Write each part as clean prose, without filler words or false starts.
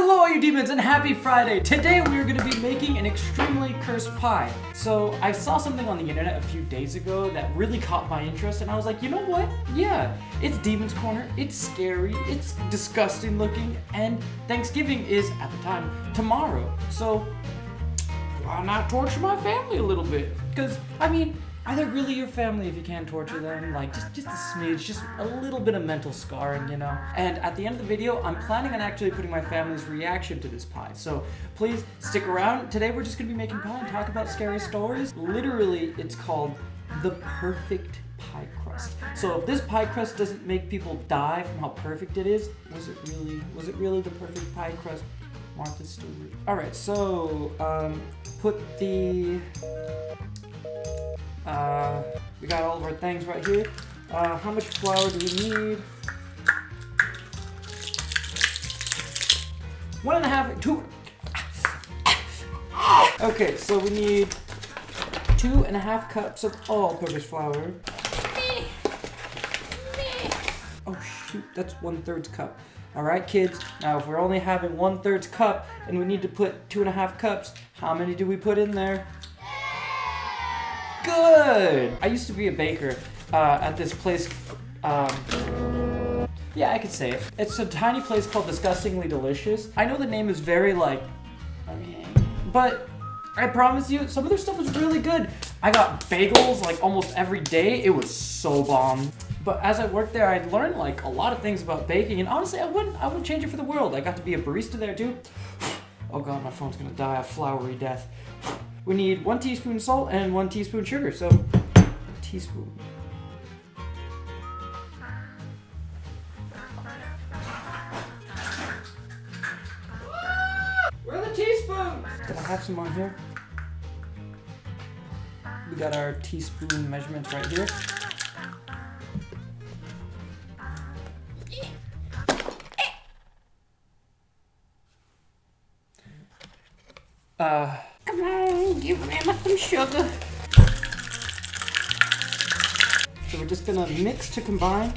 Hello all you demons and happy Friday! Today we are going to be making an extremely cursed pie. So I saw something on the internet a few days ago that really caught my interest and I was like, you know what? Yeah, it's Demon's Corner, it's scary, it's disgusting looking, and Thanksgiving is, at the time, tomorrow. So why not torture my family a little bit? Because, I mean, are they really your family if you can't torture them? Like, just a smidge, just a little bit of mental scarring, you know? And at the end of the video, I'm planning on actually putting my family's reaction to this pie. So please stick around. Today we're just gonna be making pie and talk about scary stories. Literally, it's called the perfect pie crust. So if this pie crust doesn't make people die from how perfect it is, was it really the perfect pie crust? Martha Stewart. All right, so put the we got all of our things right here. How much flour do we need? 1.5, 2. Okay, so we need 2.5 cups of all-purpose flour. Oh shoot, that's 1/3 cup. All right, kids. Now, if we're only having 1/3 cup and we need to put 2.5 cups, how many do we put in there? Good! I used to be a baker at this place, yeah, I could say it. It's a tiny place called Disgustingly Delicious. I know the name is very but I promise you, some of their stuff was really good. I got bagels like almost every day. It was so bomb. But as I worked there, I learned like a lot of things about baking, and honestly, I wouldn't change it for the world. I got to be a barista there too. Oh god, my phone's gonna die a flowery death. We need 1 teaspoon salt and 1 teaspoon sugar, so a teaspoon. Where are the teaspoons? Did I have some on here? We got our teaspoon measurements right here. Come on, give me some sugar. So we're just gonna mix to combine.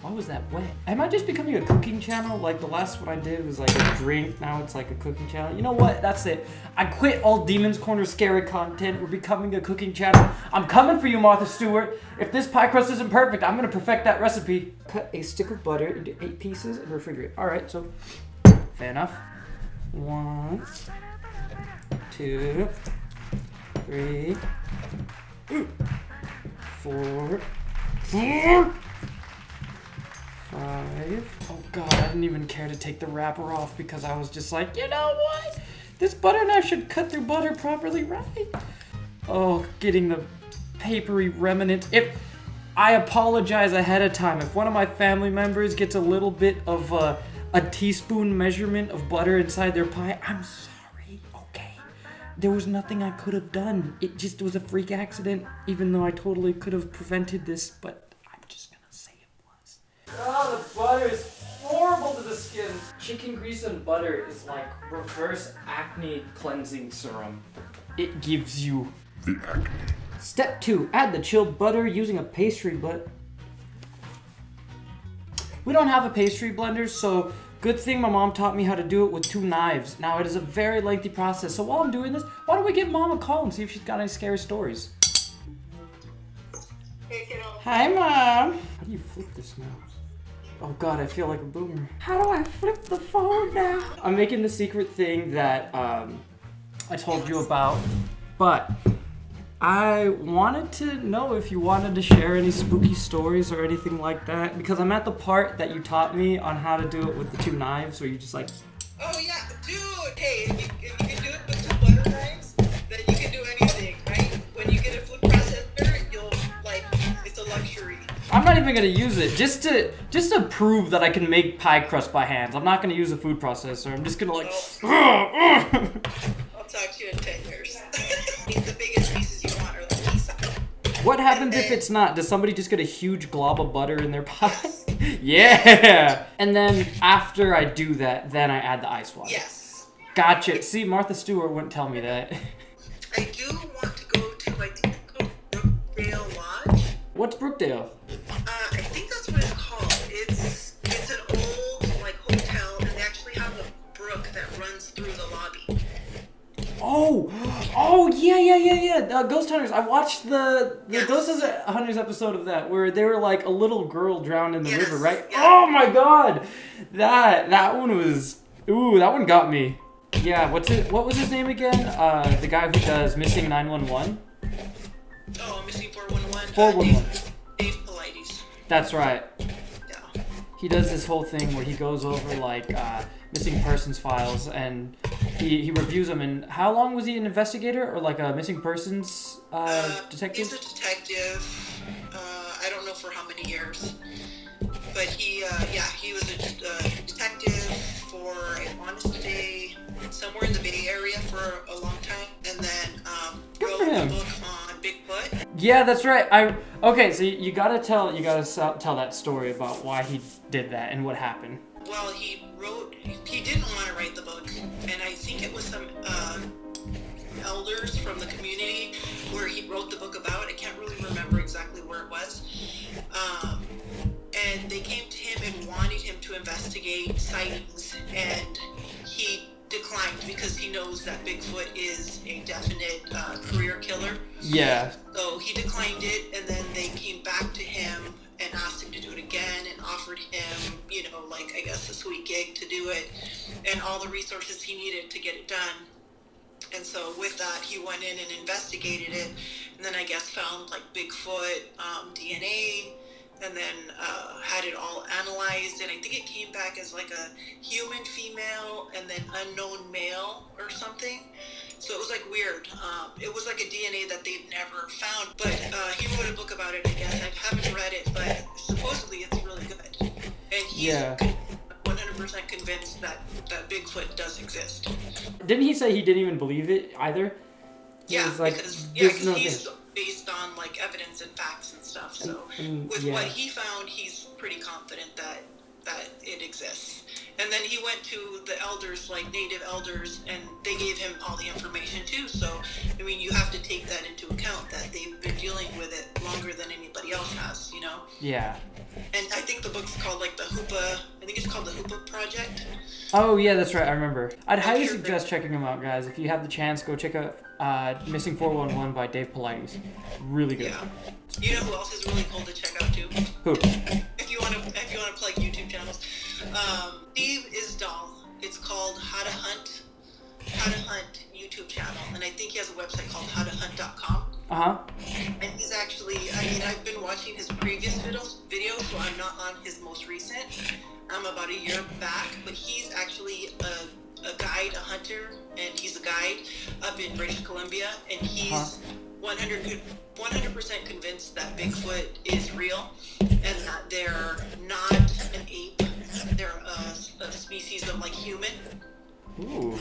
Why was that wet? Am I just becoming a cooking channel? Like the last one I did was like a drink, now it's like a cooking channel. You know what? That's it. I quit all Demon's Corner scary content. We're becoming a cooking channel. I'm coming for you, Martha Stewart. If this pie crust isn't perfect, I'm gonna perfect that recipe. Cut a stick of butter into 8 pieces and refrigerate. All right, so fair enough. 1, 2, 3, 4, 5. Oh god, I didn't even care to take the wrapper off because I was just like, you know what? This butter knife should cut through butter properly, right? Oh, getting the papery remnant. I apologize ahead of time. If one of my family members gets a little bit of a teaspoon measurement of butter inside their pie, I'm sorry, okay? There was nothing I could have done. It just was a freak accident, even though I totally could have prevented this, but I'm just gonna say it was. Oh, the butter is horrible to the skin. Chicken grease and butter is like reverse acne cleansing serum. It gives you the acne. Step 2, add the chilled butter using a pastry blender. We don't have a pastry blender, so good thing my mom taught me how to do it with 2 knives. Now, it is a very lengthy process, so while I'm doing this, why don't we give Mom a call and see if she's got any scary stories? Hey, kiddo. Hi, Mom. How do you flip this now? Oh god, I feel like a boomer. How do I flip the phone now? I'm making the secret thing that I told you about, but I wanted to know if you wanted to share any spooky stories or anything like that, because I'm at the part that you taught me on how to do it with the 2 knives, where you just like... Oh yeah, dude! Hey, if you can do it with 2 butter knives, then you can do anything, right? When you get a food processor, you'll, like, it's a luxury. I'm not even gonna use it, just to prove that I can make pie crust by hand. I'm not gonna use a food processor, I'm just gonna like... I'll talk to you in 10 years. The biggest pieces you want are the pea size. What happens if it's not? Does somebody just get a huge glob of butter in their pie? Yeah! And then after I do that, then I add the ice water. Yes. Gotcha. See, Martha Stewart wouldn't tell me that. I do want to go to, I think it's called Brookdale Lodge. What's Brookdale? I think that's what it's called. Ghost Hunters. I watched the Yes. Ghost Hunters episode of that where they were like a little girl drowned in the Yes, river, right? yeah. Oh my god, that one was that one got me. Yeah, what was his name again? The guy who does Missing 911. Oh, Missing 411. 411. Dave Pilates. That's right. Yeah. He does this whole thing where he goes over like missing persons files and he reviews them. And how long was he an investigator or like a missing persons detective? He's a detective. I don't know for how many years, but he was a detective for, I want to say, somewhere in the Bay Area for a long time, and then Good wrote for him. a book on Bigfoot. Yeah, that's right. Okay, so you gotta tell that story about why he did that and what happened. Well, he didn't want to write the book, and I think it was some elders from the community where he wrote the book about. I can't really remember exactly where it was. And they came to him and wanted him to investigate sightings, and he declined because he knows that Bigfoot is a definite career killer. Yeah. So he declined it, and then they came back to him and asked him to do it again and offered him, I guess a sweet gig to do it and all the resources he needed to get it done. And so with that, he went in and investigated it, and then I guess found like Bigfoot DNA, and then had it all analyzed, and I think it came back as like a human female and then unknown male or something. So it was like weird. It was like a DNA that they've never found, but he wrote a book about it, I guess. I haven't read it, but supposedly it's really good. And he's 100% convinced that Bigfoot does exist. Didn't he say he didn't even believe it either? Because he's based on like evidence and facts and stuff. So with what he found, he's pretty confident that it exists. And then he went to the elders, like native elders, and they gave him all the information too. So, I mean, you have to take that into account, that they've been dealing with it longer than anybody else has, Yeah. And I think the book's called like it's called the Hoopa Project. Oh, yeah, that's right. I remember. I'd highly suggest checking them out, guys. If you have the chance, go check out Missing 411 by Dave Pilates. Really good. Yeah. You know who else is really cool to check out too? Who? If you want to plug YouTube channels, Steve Isdall. It's called How to Hunt YouTube channel, and I think he has a website called howtohunt.com. And he's actually, I've been watching his previous videos, so I'm not on his most recent. I'm about a year back, but he's actually a guide, a hunter, and he's a guide up in British Columbia, and he's 100% convinced that Bigfoot is real, and that they're not an ape, they're a species of like human. Ooh.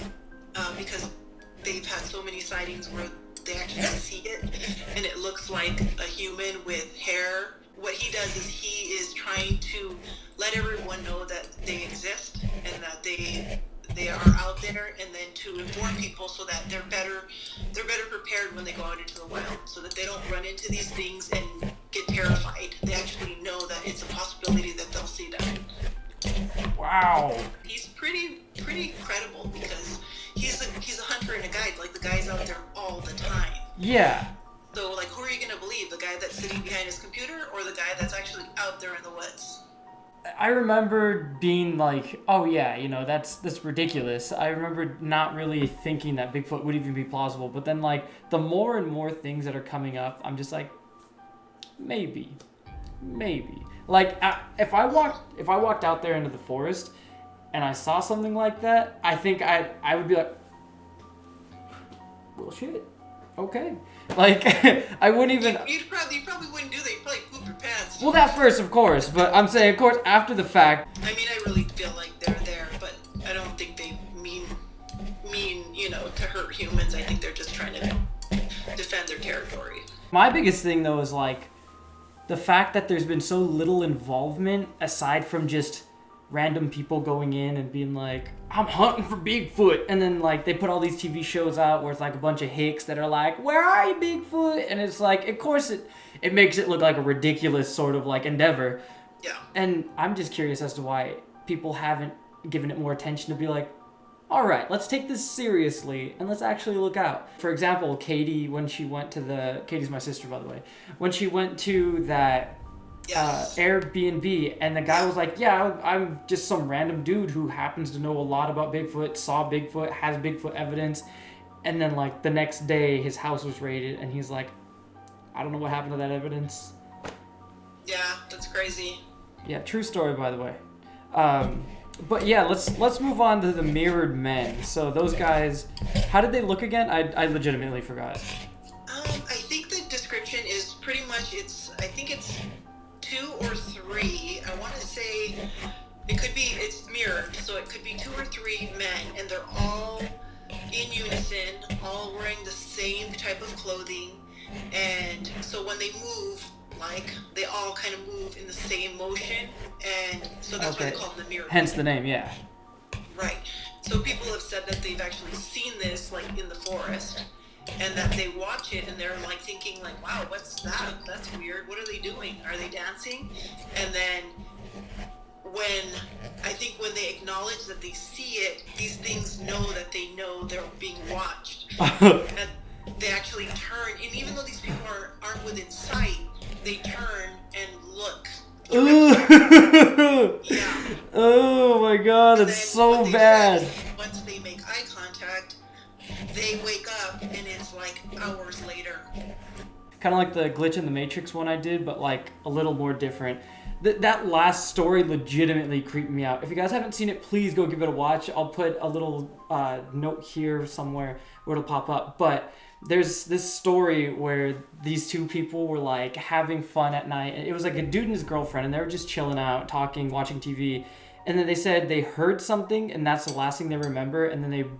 Because they've had so many sightings where they actually see it, and it looks like a human with hair. What he does is he is trying to let everyone know that they exist and that they are out there, and then to inform people so that they're better prepared when they go out into the wild, so that they don't run into these things and get terrified. They actually know that it's a possibility that they'll see them. Wow. He's pretty credible because he's a hunter and a guide. Like, the guy's out there all the time. Yeah. So, like, who are you gonna believe? The guy that's sitting behind his computer, or the guy that's actually out there in the woods? I remember being like, oh yeah, that's ridiculous. I remember not really thinking that Bigfoot would even be plausible. But then, like, the more and more things that are coming up, I'm just like, maybe. Like, if I walked out there into the forest and I saw something like that, I think I would be like, well, shit, okay. Like, I wouldn't even. You probably wouldn't do that. You'd probably poop your pants. Well, that first, of course, but I'm saying, of course, after the fact. I mean, I really feel like they're there, but I don't think they mean to hurt humans. I think they're just trying to defend their territory. My biggest thing, though, is like the fact that there's been so little involvement aside from just random people going in and being like, I'm hunting for Bigfoot, and then like they put all these TV shows out where it's like a bunch of hicks that are like, where are you, Bigfoot? And it's like, of course it makes it look like a ridiculous sort of like endeavor. Yeah. And I'm just curious as to why people haven't given it more attention to be like, all right, let's take this seriously and let's actually look out. For example, Katie, when she went to Katie's my sister, by the way, when she went to that Airbnb, and the guy was like, yeah, I'm just some random dude who happens to know a lot about Bigfoot, saw Bigfoot, has Bigfoot evidence. And then like the next day his house was raided and he's like, I don't know what happened to that evidence. Yeah, that's crazy. Yeah, true story, by the way. But yeah, let's move on to the mirrored men. So those guys, how did they look again? I legitimately forgot. I think the description is pretty much, I think it's 2 or 3. I want to say it's mirrored, so it could be 2 or 3 men, and they're all in unison, all wearing the same type of clothing, and so when they move, like, they all kind of move in the same motion, and so that's why they call them the mirror. Hence the name, yeah. Right. So people have said that they've actually seen this, like, in the forest, and that they watch it and they're like thinking like, wow, what's that? That's weird. What are they doing? Are they dancing? And then when they acknowledge that they see it, these things know that they know they're being watched. And they actually turn, and even though these people aren't within sight, they turn and look. Yeah. Oh my god, that's so bad. Once they make eye contact, they wake up and it's like hours later. Kind of like the glitch in the Matrix one I did, but like a little more different. That last story legitimately creeped me out. If you guys haven't seen it, please go give it a watch. I'll put a little note here somewhere where it'll pop up. But there's this story where these two people were like having fun at night. It was like a dude and his girlfriend, and they were just chilling out, talking, watching TV. And then they said they heard something, and that's the last thing they remember. And then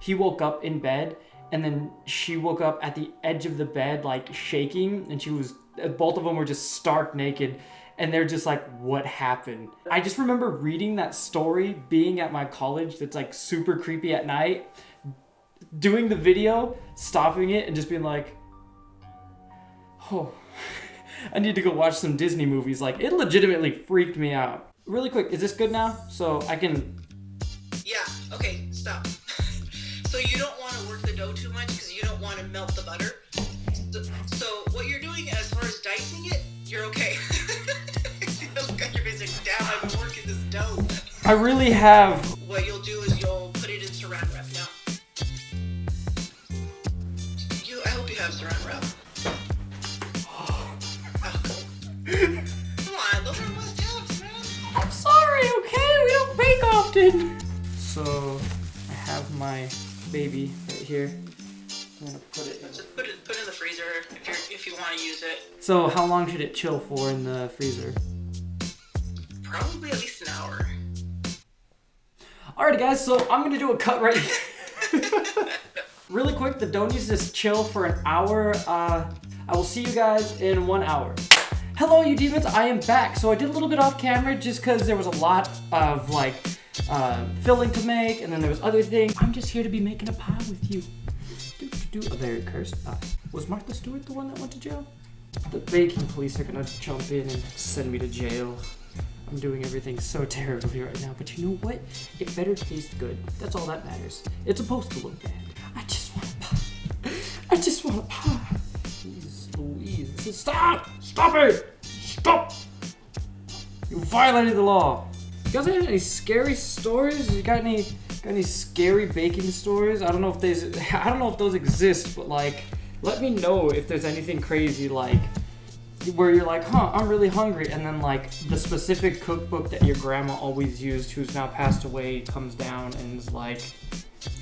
he woke up in bed, and then she woke up at the edge of the bed, like shaking, and both of them were just stark naked. And they're just like, what happened? I just remember reading that story, being at my college that's like super creepy at night, doing the video, stopping it, and just being like, oh, I need to go watch some Disney movies. Like, it legitimately freaked me out. Really quick, is this good now? So I can... Yeah, okay, stop. So you don't want to work the dough too much because you don't want to melt the butter. So what you're doing as far as dicing it, you're okay. Look at your face like, damn, I've been working this dough. I really have. What you'll do is you'll put it in saran wrap now. I hope you have saran wrap. Oh, come on, those are must-haves, man. I'm sorry, okay? We don't bake often. So I have my baby right here. I'm gonna put it in. Just put it in the freezer if you want to use it. So how long should it chill for in the freezer? Probably at least an hour. Alrighty guys, so I'm gonna do a cut right here. Really quick, the dough needs to chill for an hour. I will see you guys in 1 hour. Hello you demons, I am back. So I did a little bit off camera just because there was a lot of like filling to make, and then there was other things. I'm just here to be making a pie with you. A very cursed pie. Was Martha Stewart the one that went to jail? The baking police are gonna jump in and send me to jail. I'm doing everything so terribly right now, but you know what? It better taste good. That's all that matters. It's supposed to look bad. I just want a pie. I just want a pie. Jeez Louise. Stop! Stop it! Stop! You violated the law. You guys have any scary stories? You got any scary baking stories? I don't know if those exist, but like, let me know if there's anything crazy like where you're like, I'm really hungry, and then like the specific cookbook that your grandma always used, who's now passed away, comes down and is like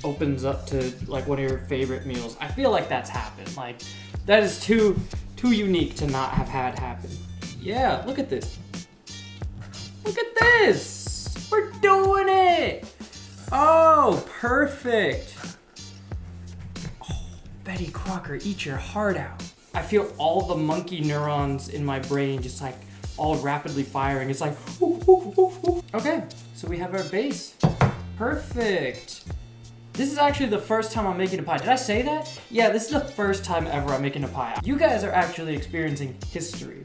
opens up to like one of your favorite meals. I feel like that's happened. Like that is too unique to not have had happen. Yeah, look at this. Look at this. We're doing it. Oh, perfect. Oh, Betty Crocker, eat your heart out. I feel all the monkey neurons in my brain just like all rapidly firing. It's like, woof, woof, woof, woof. Okay, so we have our base. Perfect. This is actually the first time I'm making a pie. Did I say that? Yeah, this is the first time ever I'm making a pie. You guys are actually experiencing history.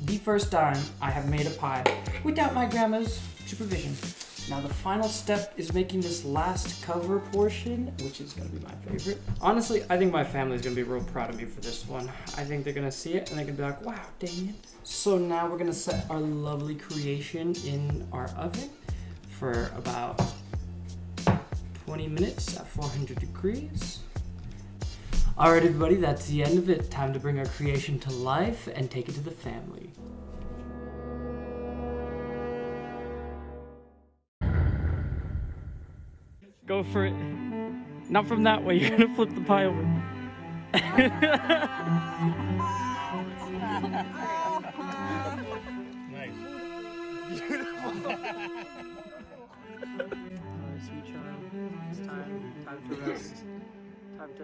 The first time I have made a pie without my grandma's supervision. Now the final step is making this last cover portion, which is gonna be my favorite. Honestly, I think my family's gonna be real proud of me for this one. I think they're gonna see it and they're gonna be like, wow, Damien. So now we're gonna set our lovely creation in our oven for about 20 minutes at 400 degrees. All right, everybody, that's the end of it. Time to bring our creation to life and take it to the family. Go for it. Not from that way. You're gonna flip the pie over. Nice. Beautiful. Sweet child. It's time to rest. Time to